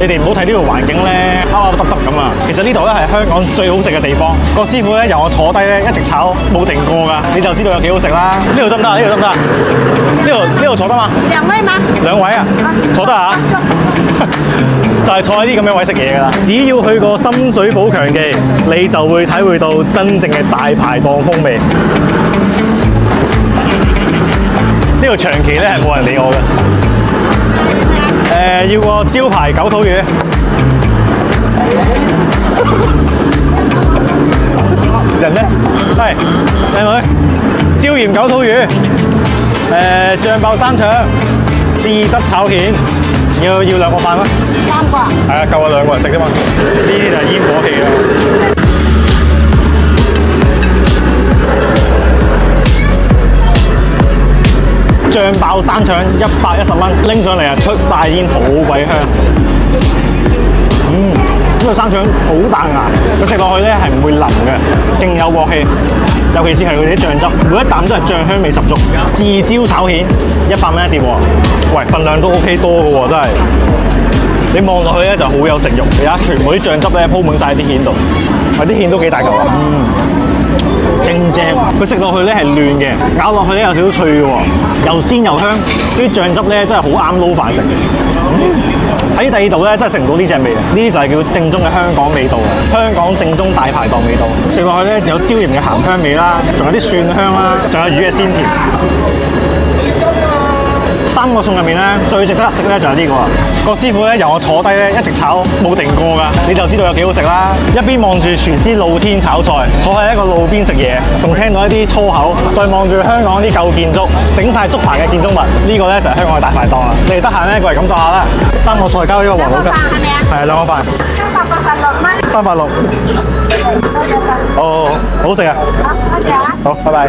你哋唔好睇呢度環境咧，凹凹凸凸咁啊。其實呢度咧係香港最好食嘅地方。個師傅咧由我坐低咧一直炒冇停過㗎，你就知道有幾好食啦。呢度得唔得？呢度得唔得？呢度坐得嘛？2位嗎？2位啊，坐得啊？就係坐喺啲咁樣位食嘢㗎啦。只要去過深水埗強記，你就會體會到真正嘅大排檔風味。呢度長期咧係冇人理我嘅。要個招牌九肚魚。人咧，係靚女，椒鹽九肚魚，醬爆生腸，豉汁炒蜆，要2個飯咩？3個啊？係啊，夠啊，2個人食啫嘛。呢啲就係煙火氣啦。醬爆生腸110蚊，拎上嚟啊出晒煙，好鬼香。呢個生腸好彈牙，佢食落去咧係唔會腍嘅，勁有鑊氣。尤其是係佢哋啲醬汁，每一啖都係醬香味十足。豉椒炒蜆100蚊一碟喎，喂，份量都 OK 多嘅喎，真係。你望落去咧就好有食慾，而家全部啲醬汁咧鋪滿晒啲蜆度，啲蜆都幾大嚿啊。勁正，佢食落去咧係嫩嘅，咬落去咧有少少脆嘅喎，又鮮又香，啲醬汁咧真係好啱撈飯食嘅。喺第二度咧真係食唔到呢隻味啊！呢啲就係叫正宗嘅香港味道啊，香港正宗大排檔味道。食落去咧有椒鹽嘅鹹香味啦，仲有啲蒜香啦，仲有魚嘅鮮甜。3個餸入面咧，最值得食咧就係呢個啊！個師傅咧由我坐低咧一直炒冇停過㗎，你就知道有幾好食啦！一邊望住廚師露天炒菜，坐喺一個路邊食嘢，仲聽到一啲粗口，再望住香港啲舊建築，整晒竹棚嘅建築物，呢個咧就係香港嘅大排檔啦！你哋得閒咧過嚟感受下啦！3個菜加呢個黃老吉，係2個飯，386蚊，386。好好食啊！好，拜拜。